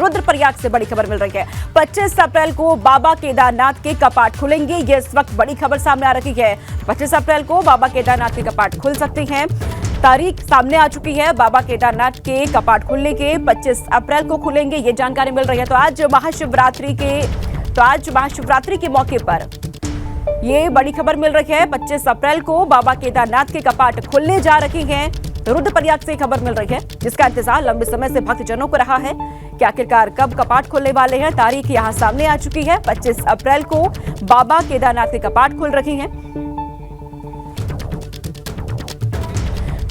रुद्रप्रयाग से बड़ी खबर मिल रही है। 25 अप्रैल को बाबा केदारनाथ के कपाट खुलेंगे, ये इस वक्त बड़ी खबर सामने आ रही है। 25 अप्रैल को बाबा केदारनाथ के कपाट खुल सकते हैं। तारीख सामने आ चुकी है। बाबा केदारनाथ के कपाट खुलने के 25 अप्रैल को खुलेंगे, ये जानकारी मिल रही है। तो आज महाशिवरात्रि के मौके पर ये बड़ी खबर मिल रही है। 25 अप्रैल को बाबा केदारनाथ के कपाट खुलने जा रहे हैं। रुद्रप्रयाग से खबर मिल रही है, जिसका इंतजार लंबे समय से भक्तजनों को रहा है कि आखिरकार कब कपाट खुलने वाले हैं। तारीख यहां सामने आ चुकी है। 25 अप्रैल को बाबा केदारनाथ के कपाट खुल रहे हैं।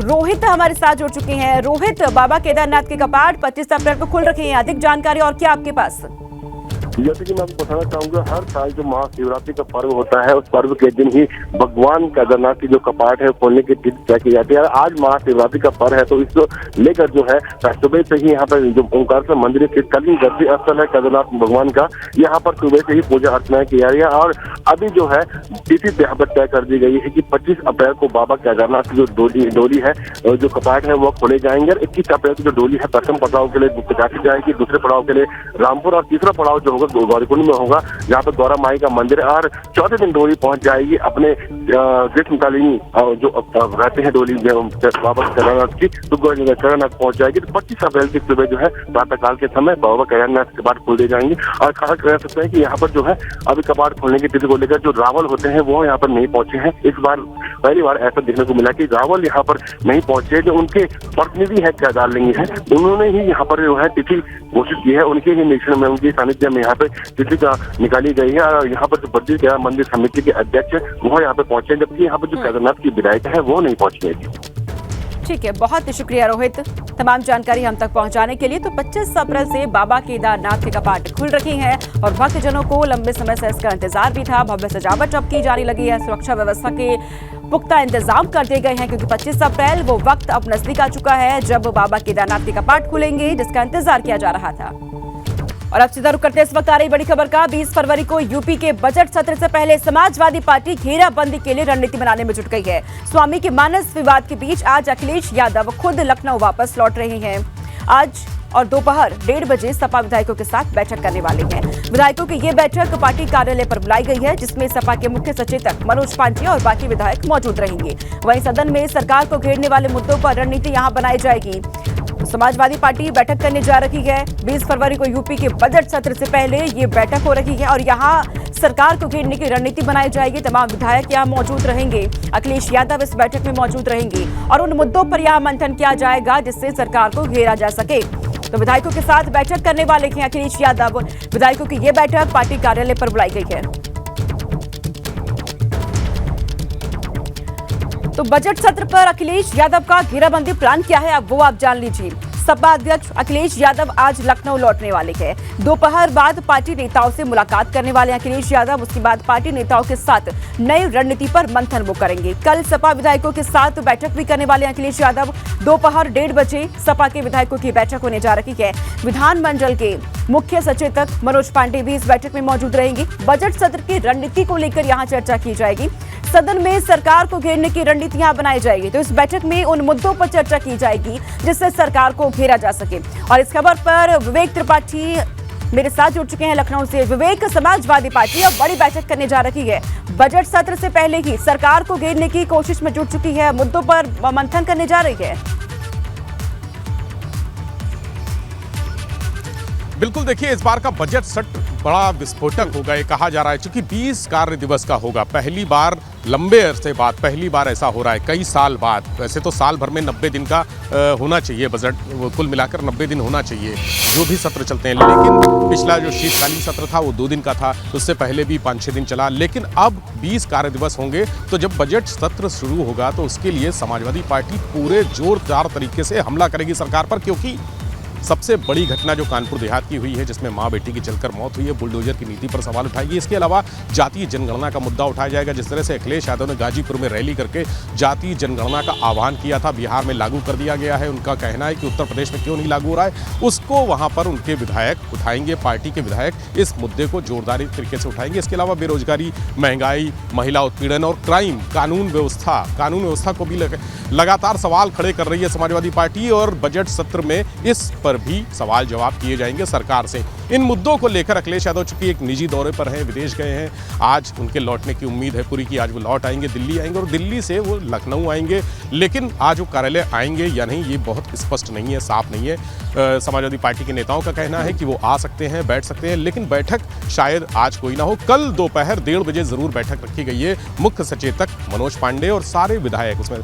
रोहित हमारे साथ जुड़ चुके हैं। रोहित, बाबा केदारनाथ के कपाट 25 अप्रैल को खुल रहे हैं, अधिक जानकारी और क्या आपके पास? जैसे कि मैं आपको बताना चाहूंगा, हर साल जो महाशिवरात्रि का पर्व होता है, उस पर्व के दिन ही भगवान केदारनाथ की जो कपाट है खोलने की तिथि तय की जाती है। आज महाशिवरात्रि का पर्व है, तो इसको लेकर जो है सुबह से ही यहाँ पर जो ओंकारेश्वर मंदिर स्थित कलिंग दर्शन स्थल है केदारनाथ भगवान का, यहाँ पर सुबह से ही पूजा अर्चना की जा रही है। और अभी जो है तिथि यहाँ पर तय कर दी गई है कि 25 अप्रैल को बाबा केदारनाथ की जो डोली है, जो कपाट है, वो खोले जाएंगे। और 21 अप्रैल की जो डोली है प्रथम पड़ाव के लिए गुप्तकाशी जाएगी, दूसरे पड़ाव के लिए रामपुर और तीसरा पड़ाव जो होगा गौरीकुंड में होगा, जहाँ पर गौरा माई का मंदिर है। और चौथे दिन डोली पहुंच जाएगी अपने ग्रीष्मकालीन जो रहते हैं डोली बाबा केदारनाथ की, तो केदारनाथ पहुंच जाएगी। तो 25 अप्रैल की सुबह जो है प्रातःकाल के समय बाबा केदारनाथ के कपाट खोल दिए जाएंगे। और खास कह सकते हैं कि यहाँ पर जो है अभी कपाट खोलने की तिथि को लेकर जो रावल होते हैं वो यहाँ पर नहीं पहुंचे हैं। इस बार पहली बार ऐसा देखने को मिला कि रावल यहाँ पर नहीं पहुंचे। जो उनके प्रतिनिधि है केदारलिंगी है, उन्होंने ही यहाँ पर जो है तिथि घोषित की है। उनके ही निरीक्षण में, उनके सानिध्य में यहाँ पे तिथि का निकाली गई है। और यहाँ पर जो बद्री केदार मंदिर समिति के अध्यक्ष है वो यहाँ पे पहुंचे, जबकि यहाँ पर जो केदारनाथ की विधायक है वो नहीं पहुंची है। ठीक है, बहुत शुक्रिया रोहित तमाम जानकारी हम तक पहुंचाने के लिए। तो 25 अप्रैल से बाबा केदारनाथ के कपाट खुल रहे हैं और भक्तजनों को लंबे समय से इसका इंतजार भी था। भव्य सजावट अब की जाने लगी है, सुरक्षा व्यवस्था के पुख्ता इंतजाम कर दिए गए हैं, क्योंकि 25 अप्रैल वो वक्त अब नजदीक आ चुका है जब बाबा केदारनाथ के कपाट खुलेंगे, जिसका इंतजार किया जा रहा था। और अब सीधा रुक करते इस वक्त आ रही बड़ी खबर का। 20 फरवरी को यूपी के बजट सत्र से पहले समाजवादी पार्टी घेराबंदी के लिए रणनीति बनाने में जुट गई है। स्वामी के मानस विवाद के बीच आज अखिलेश यादव खुद लखनऊ वापस लौट रहे हैं। आज और दोपहर 1:30 बजे सपा विधायकों के साथ बैठक करने वाले हैं। विधायकों की ये बैठक पार्टी कार्यालय पर बुलाई गई है, जिसमें सपा के मुख्य सचेतक मनोज पांडे और बाकी विधायक मौजूद रहेंगे। वहीं सदन में सरकार को घेरने वाले मुद्दों पर रणनीति यहां बनाई जाएगी। समाजवादी पार्टी बैठक करने जा रही है। 20 फरवरी को यूपी के बजट सत्र से पहले ये बैठक हो रही है और यहाँ सरकार को घेरने की रणनीति बनाई जाएगी। तमाम विधायक यहाँ मौजूद रहेंगे। अखिलेश यादव इस बैठक में मौजूद रहेंगे और उन मुद्दों पर यहाँ मंथन किया जाएगा जिससे सरकार को घेरा जा सके। तो विधायकों के साथ बैठक करने वाले हैं अखिलेश यादव। विधायकों की ये बैठक पार्टी कार्यालय पर बुलाई गई है। तो बजट सत्र पर अखिलेश यादव का घेराबंदी प्लान क्या है, अब वो आप जान लीजिए। सपा अध्यक्ष अखिलेश यादव आज लखनऊ लौटने वाले हैं। दोपहर बाद पार्टी नेताओं से मुलाकात करने वाले अखिलेश यादव। उसके बाद पार्टी नेताओं के साथ नई रणनीति पर मंथन वो करेंगे। कल सपा विधायकों के साथ बैठक भी करने वाले अखिलेश यादव। दोपहर 1:30 बजे सपा के विधायकों की बैठक होने जा रही है। विधानमंडल के मुख्य सचेतक मनोज पांडे भी इस बैठक में मौजूद रहेंगे। बजट सत्र की रणनीति को लेकर यहाँ चर्चा की जाएगी। सदन में सरकार को घेरने की रणनीतियां बनाई जाएगी। तो इस बैठक में उन मुद्दों पर चर्चा की जाएगी जिससे सरकार को घेरा जा सके। और इस खबर पर विवेक त्रिपाठी मेरे साथ जुड़ चुके हैं लखनऊ से। विवेक, समाजवादी पार्टी अब बड़ी बैठक करने जा रही है। बजट सत्र से पहले ही सरकार को घेरने की कोशिश में जुट चुकी है, मुद्दों पर मंथन करने जा रही है। बिल्कुल, देखिए इस बार का बजट सत्र बड़ा विस्फोटक होगा, ये कहा जा रहा है, क्योंकि 20 कार्य दिवस का होगा। पहली बार लंबे अरसे बाद पहली बार ऐसा हो रहा है, कई साल बाद। वैसे तो साल भर में 90 दिन का होना चाहिए बजट, कुल मिलाकर 90 दिन होना चाहिए जो भी सत्र चलते हैं। लेकिन पिछला जो शीतकालीन सत्र था वो 2 दिन का था, उससे पहले भी 5-6 दिन चला। लेकिन अब 20 कार्य दिवस होंगे, तो जब बजट सत्र शुरू होगा तो उसके लिए समाजवादी पार्टी पूरे जोरदार तरीके से हमला करेगी सरकार पर। क्योंकि सबसे बड़ी घटना जो कानपुर देहात की हुई है, जिसमें मां बेटी की जलकर मौत हुई है, बुलडोजर की नीति पर सवाल उठाएगी। इसके अलावा जातीय जनगणना का मुद्दा उठाया जाएगा। जिस तरह से अखिलेश यादव ने गाजीपुर में रैली करके जातीय जनगणना का आह्वान किया था, बिहार में लागू कर दिया गया है। उनका कहना है कि उत्तर प्रदेश में क्यों नहीं लागू हो रहा है, उसको वहां पर उनके विधायक उठाएंगे। पार्टी के विधायक इस मुद्दे को जोरदार तरीके से उठाएंगे। इसके अलावा बेरोजगारी, महंगाई, महिला उत्पीड़न और क्राइम, कानून व्यवस्था को भी लगातार सवाल खड़े कर रही है समाजवादी पार्टी। और बजट सत्र में इस पर भी सवाल जवाब किए जाएंगे सरकार से। इन मुद्दों को लेकर अखिलेश यादव चूंकि एक निजी दौरे पर हैं, विदेश गए हैं, आज उनके लौटने की उम्मीद है पूरी कि आज वो लौट आएंगे, दिल्ली आएंगे और दिल्ली से वो लखनऊ आएंगे। लेकिन आज वो कार्यालय आएंगे या नहीं ये बहुत स्पष्ट नहीं है, साफ नहीं है। समाजवादी पार्टी के नेताओं का कहना है कि वो आ सकते हैं, बैठ सकते हैं, लेकिन बैठक शायद आज कोई ना हो। कल दोपहर 1:30 बजे जरूर बैठक रखी गई है। मुख्य सचेतक मनोज पांडे और सारे विधायक, उसमें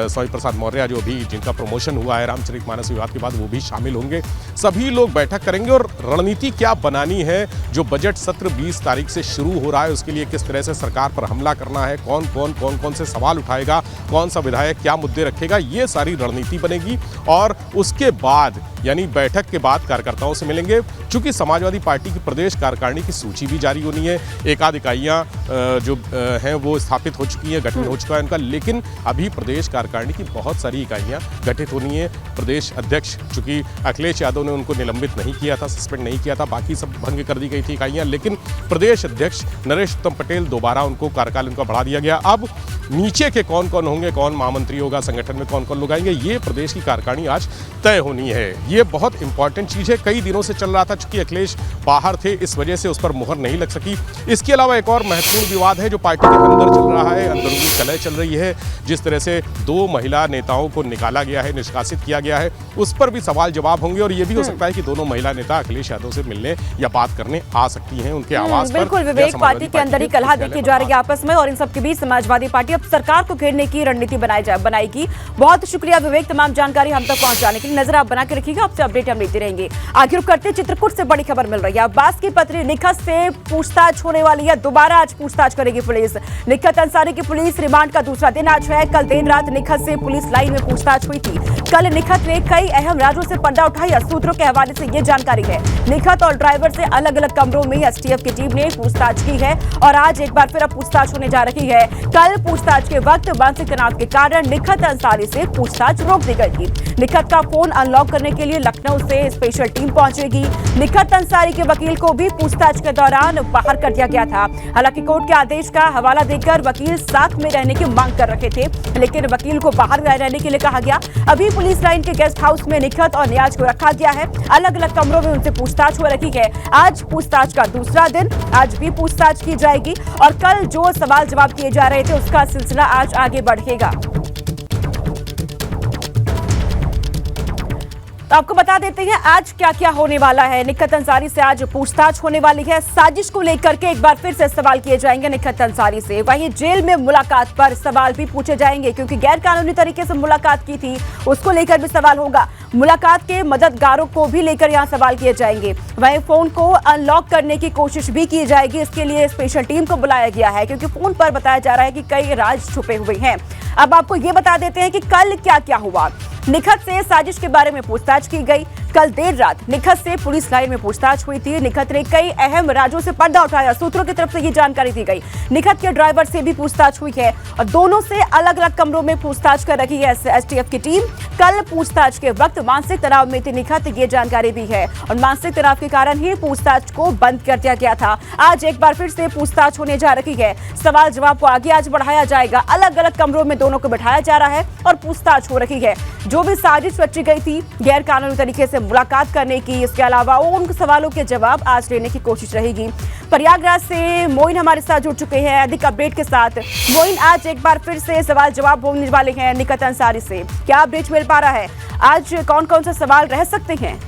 स्वामी प्रसाद मौर्य जो भी जिनका प्रमोशन हुआ है रामचरितमानस विवाद के बाद, वो भी शामिल होंगे। सभी लोग बैठक करेंगे और रणनीति क्या बनानी है। जो बजट सत्र 20 तारीख से शुरू हो रहा है उसके लिए किस तरह से सरकार पर हमला करना है, कौन से सवाल उठाएगा, कौन सा विधायक क्या मुद्दे रखेगा, ये सारी रणनीति बनेगी। और उसके बाद यानी बैठक के बाद कार्यकर्ताओं से मिलेंगे। चूंकि समाजवादी पार्टी की प्रदेश कार्यकारिणी की सूची भी जारी होनी है, एकाध इकाइयाँ जो हैं वो स्थापित हो चुकी हैं, गठन हो चुका है उनका, लेकिन अभी प्रदेश कार्यकारिणी की बहुत सारी इकाइयाँ गठित होनी है। प्रदेश अध्यक्ष चूंकि अखिलेश यादव ने उनको निलंबित नहीं किया था, सस्पेंड नहीं किया था, बाकी सब भंग कर दी गई थी इकाइयाँ, लेकिन प्रदेश अध्यक्ष नरेश उत्तम पटेल दोबारा उनको कार्यकाल उनका बढ़ा दिया गया। अब नीचे के कौन कौन होंगे, कौन महामंत्री होगा, संगठन में कौन कौन लोग आएंगे, ये प्रदेश की कार्यकारिणी आज तय होनी है। ये बहुत इंपॉर्टेंट चीज़ है। कई दिनों से चल रहा था, चूंकि अखिलेश बाहर थे इस वजह से उस पर मुहर नहीं लग सकी। इसके अलावा एक और महत्वपूर्ण विवाद है जो पार्टी के अंदर चल रहा है, अंदरूनी कलह चल रही है। जिस तरह से 2 महिला नेताओं को निकाला गया है, निष्कासित किया गया है, उस पर भी सवाल जवाब होंगे। और ये भी हो सकता है कि दोनों महिला नेता अखिलेश यादव से मिलने या बात करने आ सकती हैं उनके आवास पर। बिल्कुल विवेक, पार्टी के अंदर ही कलह देखी जा रही है आपस में, और इन सबके बीच समाजवादी पार्टी अब सरकार को घेरने की रणनीति बनाएगी। बहुत शुक्रिया विवेक, तमाम जानकारी हम तक पहुंचाने के लिए। नजर आप बना के रखिएगा, आपसे अपडेट हम लेते रहेंगे। आखिर करते चित्रकूट से बड़ी खबर मिल रही है। अब्बास की पत्नी निखत से पूछताछ होने वाली है। दोबारा आज पूछताछ करेगी पुलिस। निखत अंसारी की पुलिस रिमांड का दूसरा दिन आज है। कल देर रात निखत से पुलिस लाइन में पूछताछ हुई थी। कल निखत ने कई अहम राजों से पर्दा उठाया। सूत्रों के हवाले से ये जानकारी है। निखत और ड्राइवर से अलग अलग कमरों में एसटीएफ की टीम ने पूछताछ की है और आज एक बार फिर अब पूछताछ होने जा रही है। कल पूछताछ के वक्त मानसिक तनाव के कारण निखत अंसारी से पूछताछ रोक दी गई थी। निखत का फोन अनलॉक करने के लिए लखनऊ से स्पेशल टीम पहुंचेगी। निखत अंसारी के वकील को भी पूछताछ के दौरान बाहर कर दिया गया था। हालांकि कोर्ट के आदेश का हवाला देकर वकील साथ में रहने की मांग कर रहे थे, लेकिन वकील को बाहर रहने के लिए कहा गया। अभी पुलिस लाइन के गेस्ट हाउस में निखत और नियाज को रखा गया है। अलग अलग कमरों में उनसे पूछताछ हो रही है। आज पूछताछ का दूसरा दिन, आज भी पूछताछ की जाएगी और कल जो सवाल जवाब किए जा रहे थे उसका सिलसिला आज आगे बढ़ेगा। तो आपको बता देते हैं आज क्या क्या होने वाला है। निखत अंसारी से आज पूछताछ होने वाली है। साजिश को लेकर के एक बार फिर से सवाल किए जाएंगे निखत अंसारी से। वहीं जेल में मुलाकात पर सवाल भी पूछे जाएंगे, क्योंकि गैर कानूनी तरीके से मुलाकात की थी, उसको लेकर भी सवाल होगा। मुलाकात के मददगारों को भी लेकर यहां सवाल किए जाएंगे। वहीं फोन को अनलॉक करने की कोशिश भी की जाएगी। इसके लिए स्पेशल टीम को बुलाया गया है, क्योंकि फोन पर बताया जा रहा है कि कई राज छुपे हुए हैं। अब आपको ये बता देते हैं कि कल क्या क्या हुआ। निखत से साजिश के बारे में पूछताछ की गई। कल देर रात निखत से पुलिस लाइन में पूछताछ हुई थी। निखत ने कई अहम राजों से पर्दा उठाया। सूत्रों की तरफ से ये जानकारी दी गई। निखत के ड्राइवर से भी पूछताछ हुई है और दोनों से अलग अलग कमरों में पूछताछ कर रही है एसटीएफ की टीम। कल पूछताछ के वक्त मानसिक तनाव में थी निखत, ये जानकारी भी है, और मानसिक तनाव के कारण ही पूछताछ को बंद कर दिया गया था। आज एक बार फिर से पूछताछ होने जा रही है। सवाल जवाब को आगे आज बढ़ाया जाएगा। अलग अलग कमरों में दोनों को बिठाया जा रहा है और पूछताछ हो रही है। जो भी साजिश रची गई थी गैर कानूनी तरीके से मुलाकात करने की, इसके अलावा उन सवालों के जवाब आज लेने की कोशिश रहेगी। प्रयागराज से मोइन हमारे साथ जुड़ चुके हैं अधिक अपडेट के साथ। मोइन, आज एक बार फिर से सवाल जवाब होने वाले हैं निखत अंसारी से, क्या अपडेट मिल पा रहा है? आज कौन कौन से सवाल रह सकते हैं?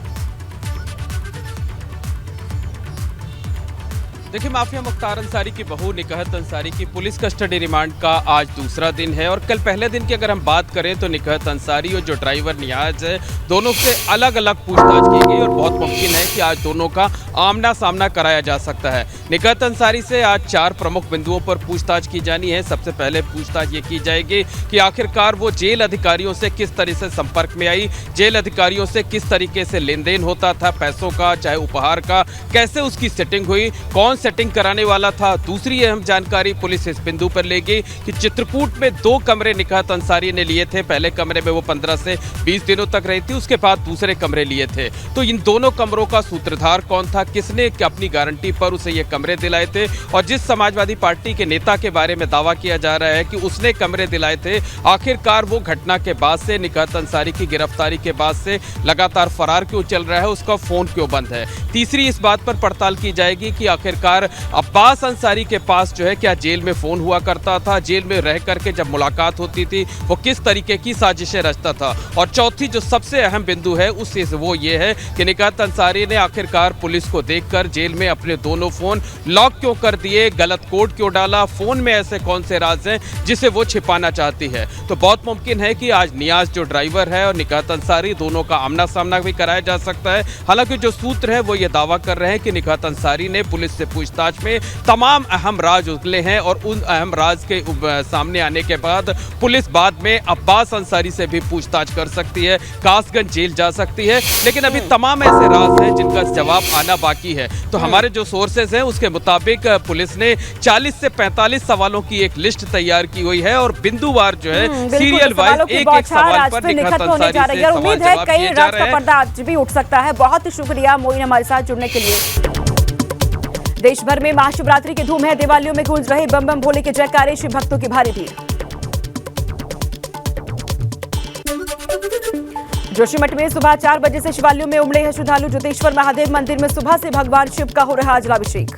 देखिए, माफिया मुख्तार अंसारी की बहू निखत अंसारी की पुलिस कस्टडी रिमांड का आज दूसरा दिन है और कल पहले दिन की अगर हम बात करें तो निखत अंसारी और जो ड्राइवर नियाज है दोनों से अलग अलग पूछताछ की गई और बहुत मुमकिन है कि आज दोनों का आमना सामना कराया जा सकता है। निखत अंसारी से आज 4 प्रमुख बिंदुओं पर पूछताछ की जानी है। सबसे पहले पूछताछ ये की जाएगी कि आखिरकार वो जेल अधिकारियों से किस तरह से संपर्क में आई, जेल अधिकारियों से किस तरीके से लेन देन होता था, पैसों का चाहे उपहार का, कैसे उसकी सेटिंग हुई, कौन सेटिंग कराने वाला था। दूसरी अहम जानकारी पुलिस इस बिंदु पर ले गई कि चित्रकूट में 2 कमरे निकहत अंसारी ने लिए थे। पहले कमरे में वो 15 से 20 दिनों तक रही थी, उसके बाद दूसरे कमरे लिए थे। तो इन दोनों कमरों का सूत्रधार कौन था, किसने अपनी गारंटी पर उसे ये कमरे दिलाए थे, और जिस समाजवादी पार्टी के नेता के बारे में दावा किया जा रहा है कि उसने कमरे दिलाए थे, आखिरकार वो घटना के बाद से, निकहत अंसारी की गिरफ्तारी के बाद से लगातार फरार क्यों चल रहा है, उसका फोन क्यों बंद है। तीसरी इस बात पर पड़ताल की जाएगी कि आखिरकार अब्बास अंसारी के पास जो है क्या जेल में फोन हुआ करता था, जेल में रह करके जब मुलाकात होती थी वो किस तरीके की साजिशें रचता था। और चौथी जो सबसे अहम बिंदु है उससे वो ये है कि निकहत अंसारी ने आखिरकार पुलिस को देखकर जेल में अपने दोनों फोन लॉक क्यों कर दिए, गलत कोड क्यों डाला, फोन में ऐसे कौन से राज हैं जिसे वो छिपाना चाहती है। तो बहुत मुमकिन है कि आज नियाज जो ड्राइवर है और निकहत अंसारी, दोनों का आमना सामना भी कराया जा सकता है। हालांकि जो सूत्र है वो ये दावा कर रहे हैं कि निकहत अंसारी ने पुलिस से पूछताछ में तमाम अहम राज उगले हैं और उन अहम राज के सामने आने के बाद पुलिस बाद में अब्बास अंसारी से भी पूछताछ कर सकती है, कासगंज जेल जा सकती है। लेकिन अभी तमाम ऐसे राज हैं जिनका जवाब आना बाकी है। तो हमारे जो सोर्सेज हैं उसके मुताबिक पुलिस ने 40 से 45 सवालों की एक लिस्ट तैयार की हुई है और बिंदुवार जो है सीरियल वाइज एक सवाल पर निकहत अंसारी से उम्मीद है कई राज का पर्दा आज भी उठ सकता है। बहुत शुक्रिया मोइन हमारे साथ जुड़ने के लिए। देश भर में महाशिवरात्रि की धूम है, दिवालियों में गूंज रहे बम बम भोले के जयकारे, शिव भक्तों की भारी भीड़। जोशीमठ में सुबह 4 बजे से शिवालयों में उमड़े हैं श्रद्धालु। जोतेश्वर महादेव मंदिर में सुबह से भगवान शिव का हो रहा जलाभिषेक।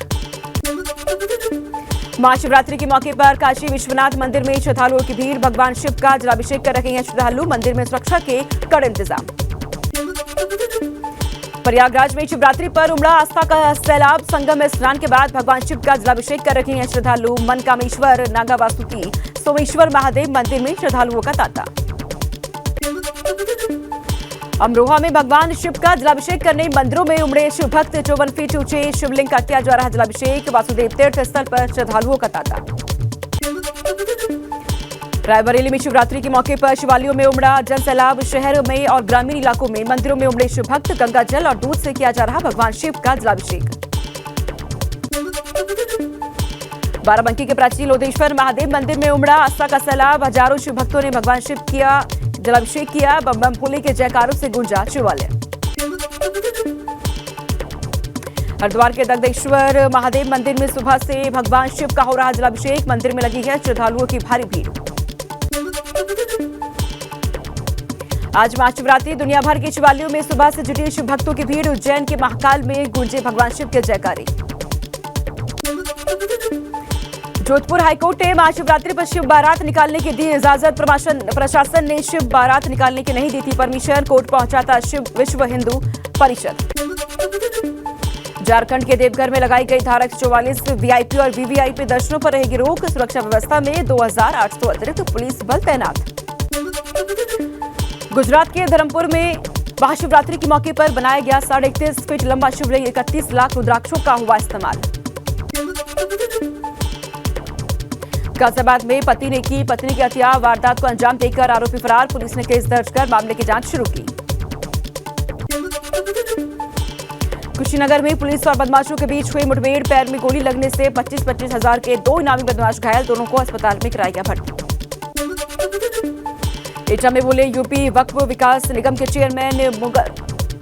महाशिवरात्रि के मौके पर काशी विश्वनाथ मंदिर में श्रद्धालुओं की भीड़, भगवान शिव का जलाभिषेक कर रहे हैं श्रद्धालु। मंदिर में सुरक्षा के कड़े इंतजाम। प्रयागराज में शिवरात्रि पर उमड़ा आस्था का सैलाब, संगम में स्नान के बाद भगवान शिव का जलाभिषेक कर रहे हैं श्रद्धालु। मनकामेश्वर, नागा वासुकी, सोमेश्वर महादेव मंदिर में श्रद्धालुओं का तांता। अमरोहा में भगवान शिव का जलाभिषेक करने मंदिरों में उमड़े शिव भक्त। 54 फीट ऊंचे शिवलिंग का किया जा रहा जलाभिषेक। वासुदेव तीर्थ स्थल पर श्रद्धालुओं का तांता। रायबरेली में शिवरात्रि के मौके पर शिवालयों में उमड़ा जन सैलाब। शहर में और ग्रामीण इलाकों में मंदिरों में उमड़े शिव भक्त। गंगा जल और दूध से किया जा रहा भगवान शिव का जलाभिषेक। बाराबंकी के प्राचीन लोधेश्वर महादेव मंदिर में उमड़ा आस्था का सैलाब। हजारों शिव भक्तों ने भगवान शिव किया जलाभिषेक किया। बम बम भोले के जयकारों से गूंजा शिवालय। हरिद्वार के दग्धेश्वर महादेव मंदिर में सुबह से भगवान शिव का हो रहा जलाभिषेक। मंदिर में लगी है श्रद्धालुओं की भारी भीड़। आज महाशिवरात्रि, दुनिया भर के शिवालयों में सुबह से जुटी शिव भक्तों की भीड़। उज्जैन के महाकाल में गूंजे भगवान शिव के जयकारे। जोधपुर हाईकोर्ट ने महाशिवरात्रि पर शिव बारात निकालने की दी इजाजत। प्रशासन ने शिव बारात निकालने की नहीं दी थी परमिशन। कोर्ट पहुंचा था विश्व हिंदू परिषद। झारखंड के देवघर में लगाई गई धारा 144, वीआईपी और वीवीआईपी दर्शनों पर रहेगी रोक। सुरक्षा व्यवस्था में 2800 अतिरिक्त पुलिस बल तैनात। गुजरात के धर्मपुर में महाशिवरात्रि के मौके पर बनाया गया 31.5 फीट लंबा शिवलिंग। 31 लाख रुद्राक्षों का हुआ इस्तेमाल। गाजियाबाद में पति ने की पत्नी की हत्या, वारदात को अंजाम देकर आरोपी फरार। पुलिस ने केस दर्ज कर मामले की जांच शुरू की। कुशीनगर में पुलिस और बदमाशों के बीच हुई मुठभेड़, पैर में गोली लगने से 25-25 हजार के 2 इनामी बदमाश घायल। दोनों को अस्पताल में कराया गया भर्ती। एटा में बोले यूपी वक्फ विकास निगम के चेयरमैन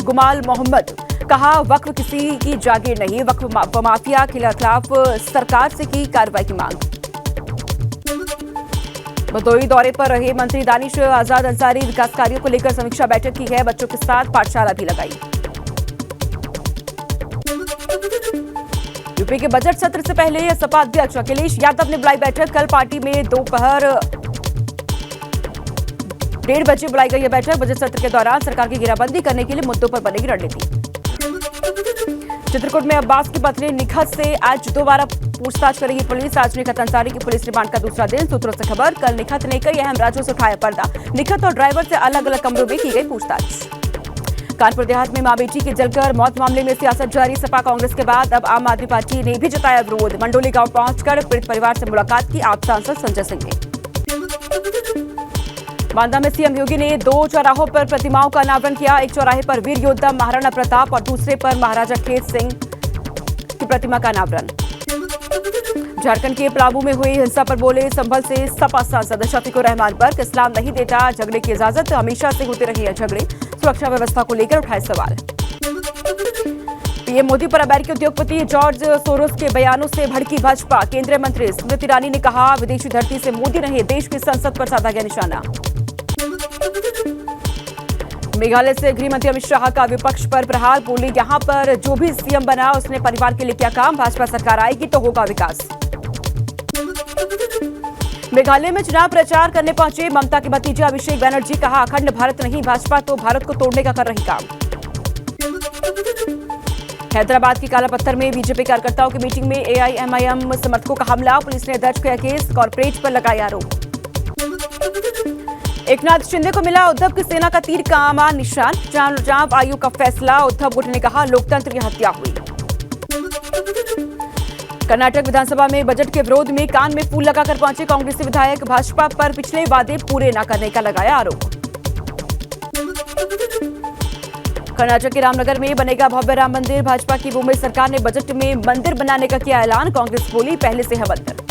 गुमाल मोहम्मद। कहा वक्फ किसी की जागीर नहीं, वक्फ माफिया के खिलाफ सरकार से की कार्रवाई की मांग। भदोही दौरे पर रहे मंत्री दानिश आजाद अंसारी, विकास कार्यों को लेकर समीक्षा बैठक की है। बच्चों के साथ पाठशाला भी लगाई। यूपी के बजट सत्र से पहले सपा अध्यक्ष अखिलेश यादव ने बुलाई बैठक। कल पार्टी में दोपहर 1:30 बजे बुलाई गई यह बैठक। बजट सत्र के दौरान सरकार की घेराबंदी करने के लिए मुद्दों पर बनेगी रणनीति। चित्रकूट में अब्बास की पत्नी निकहत से आज दोबारा पूछताछ करेगी पुलिस। आज निकहत अंसारी की पुलिस रिमांड का दूसरा दिन। सूत्रों से खबर, कल निकहत ने कई अहम राज्यों से उठाया पर्दा। निकहत और ड्राइवर से अलग अलग कमरों में की गई पूछताछ। कानपुर देहात में मां बेटी की जलकर मौत मामले में सियासत जारी। सपा कांग्रेस के बाद अब आम आदमी पार्टी ने भी जताया विरोध। मंडोली गांव पहुंचकर पीड़ित परिवार से मुलाकात की आप सांसद संजय सिंह ने। बांदा में सीएम योगी ने 2 चौराहों पर प्रतिमाओं का अनावरण किया। एक चौराहे पर वीर योद्धा महाराणा प्रताप और दूसरे पर महाराजा खेत सिंह की प्रतिमा का अनावरण। झारखंड के पलामू में हुई हिंसा पर बोले संभल से सपा सांसद शफीकुर रहमान पर इस्लाम नहीं देता झगड़े की इजाजत, हमेशा से होते रहे हैं झगड़े, सुरक्षा व्यवस्था को लेकर उठाए सवाल। पीएम मोदी पर अमेरिकी उद्योगपति जॉर्ज सोरोस के बयानों से भड़की भाजपा, केंद्रीय मंत्री स्मृति ईरानी ने कहा विदेशी धरती से मोदी नहीं देश की संसद पर साधा गया निशाना। मेघालय से गृह मंत्री अमित शाह का विपक्ष पर प्रहार, बोले यहां पर जो भी सीएम बना उसने परिवार के लिए किया काम, भाजपा सरकार आएगी तो होगा विकास। मेघालय में चुनाव प्रचार करने पहुंचे ममता के भतीजे अभिषेक बनर्जी, कहा अखंड भारत नहीं भाजपा तो भारत को तोड़ने का कर रही काम। हैदराबाद के काला पत्थर में बीजेपी कार्यकर्ताओं की मीटिंग में एआईएमआईएम समर्थकों का हमला, पुलिस ने दर्ज किया केस, कॉर्पोरेट पर लगाया आरोप। एकनाथ शिंदे को मिला उद्धव की सेना का तीर का आमान निशान, चुनाव आयोग का फैसला, उद्धव गुट ने कहा लोकतंत्र की हत्या हुई। कर्नाटक विधानसभा में बजट के विरोध में कान में फूल लगाकर पहुंचे कांग्रेसी विधायक, भाजपा पर पिछले वादे पूरे न करने का लगाया आरोप। कर्नाटक के रामनगर में बनेगा भव्य राम मंदिर, भाजपा की मुंबई सरकार ने बजट में मंदिर बनाने का किया ऐलान, कांग्रेस बोली पहले से है मंदिर।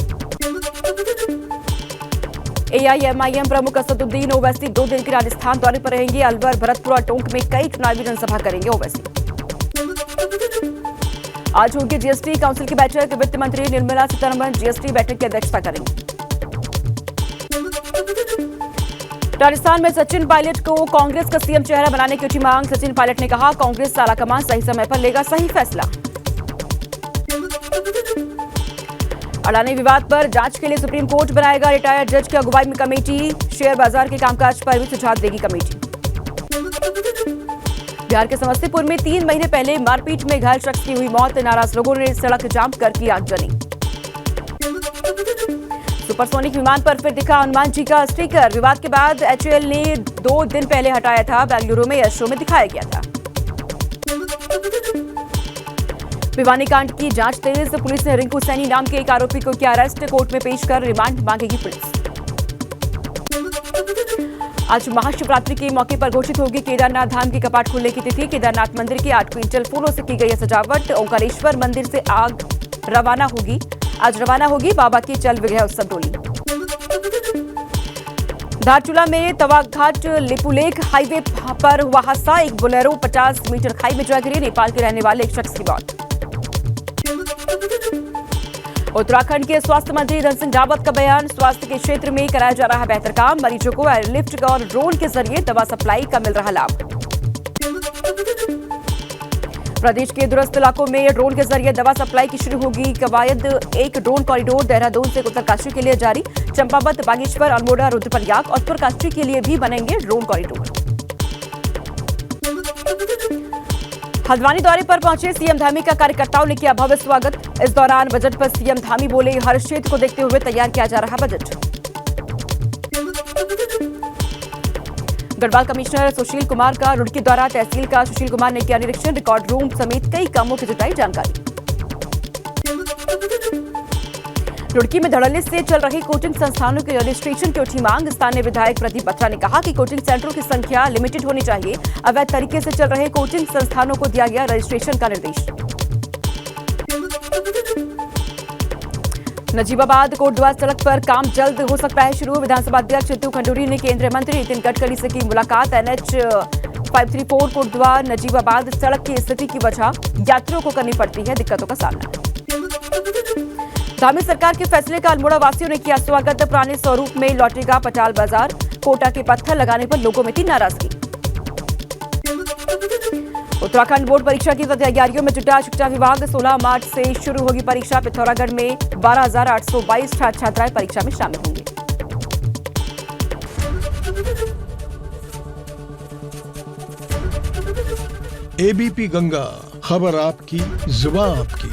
एआईएमआईएम प्रमुख असदुद्दीन ओवैसी 2 दिन के राजस्थान दौरे पर रहेंगे, अलवर, भरतपुर और टोंक में कई चुनावी जनसभा करेंगे ओवैसी। आज होगी जीएसटी काउंसिल की बैठक, वित्त मंत्री निर्मला सीतारमण जीएसटी बैठक की अध्यक्षता करेंगी। राजस्थान में सचिन पायलट को कांग्रेस का सीएम चेहरा बनाने की उठी मांग, सचिन पायलट ने कहा कांग्रेस आलाकमान सही समय पर लेगा सही फैसला। अडानी विवाद पर जांच के लिए सुप्रीम कोर्ट बनाएगा रिटायर्ड जज की अगुवाई में कमेटी, शेयर बाजार के कामकाज पर भी सुझाव देगी कमेटी। बिहार के समस्तीपुर में 3 महीने पहले मारपीट में घायल शख्स की हुई मौत, नाराज लोगों ने सड़क जाम कर की आगजनी। सुपरसोनिक विमान पर फिर दिखा हनुमान जी का स्टिकर, विवाद के बाद एचएएल ने 2 दिन पहले हटाया था, बेंगलुरु में एयर शो में दिखाया गया था। भिवानी कांड की जांच तेज, पुलिस ने रिंकू सैनी नाम के एक आरोपी को किया अरेस्ट, कोर्ट में पेश कर रिमांड मांगेगी पुलिस। आज महाशिवरात्रि के मौके पर घोषित होगी केदारनाथ धाम की कपाट खुलने की तिथि, केदारनाथ मंदिर की 8 क्विंटल फूलों से की गई है सजावट, ओंकारेश्वर मंदिर से आग रवाना होगी, आज रवाना होगी बाबा की चल विग्रह उत्सव डोली। धारचूला में तवाघाट लिपुलेख हाईवे पर हुआ हादसा, एक बोलेरो 50 मीटर खाई में जा गिरी, नेपाल के रहने वाले एक शख्स की मौत। उत्तराखंड के स्वास्थ्य मंत्री धन सिंह रावत का बयान, स्वास्थ्य के क्षेत्र में कराया जा रहा है बेहतर काम, मरीजों को एयरलिफ्ट और ड्रोन के जरिए दवा सप्लाई का मिल रहा लाभ। प्रदेश के दूरस्थ इलाकों में ड्रोन के जरिए दवा सप्लाई की शुरू होगी कवायद, एक ड्रोन कॉरिडोर देहरादून से उत्तरकाशी के लिए जारी, चंपावत, बागेश्वर, अल्मोड़ा, रुद्रप्रयाग और उत्तरकाशी के लिए भी बनेंगे ड्रोन कॉरिडोर। हल्द्वानी दौरे पर पहुंचे सीएम धामी का कार्यकर्ताओं ने किया भव्य स्वागत, इस दौरान बजट पर सीएम धामी बोले हर क्षेत्र को देखते हुए तैयार किया जा रहा बजट। गढ़वाल कमिश्नर सुशील कुमार का रुड़की दौरा, तहसील का सुशील कुमार ने किया निरीक्षण, रिकॉर्ड रूम समेत कई कामों की जुटाई जानकारी। रुड़की में धड़ल्ले से चल रहे कोचिंग संस्थानों के रजिस्ट्रेशन की उठी मांग, स्थानीय विधायक प्रदीप बत्रा ने कहा कि कोचिंग सेंटरों की संख्या लिमिटेड होनी चाहिए, अवैध तरीके से चल रहे कोचिंग संस्थानों को दिया गया रजिस्ट्रेशन का निर्देश। नजीबाबाद कोटद्वार सड़क पर काम जल्द हो सकता है शुरू, विधानसभा अध्यक्ष चित्तू खंडूरी ने केंद्रीय मंत्री नितिन गडकरी से की मुलाकात, NH 534 कोटद्वार नजीबाबाद सड़क की स्थिति की वजह यात्रियों को करनी पड़ती है दिक्कतों का सामना। धामी सरकार के फैसले का अल्मोड़ा वासियों ने किया स्वागत, पुराने स्वरूप में लौटेगा पटाल बाजार, कोटा के पत्थर लगाने पर लोगों में थी नाराजगी। उत्तराखंड बोर्ड परीक्षा की तैयारियों में जुटा शिक्षा विभाग, 16 मार्च से शुरू होगी परीक्षा, पिथौरागढ़ में 12,822 छात्र छात्राएं परीक्षा में शामिल होंगे। एबीपी गंगा, खबर आपकी, जुबान आपकी।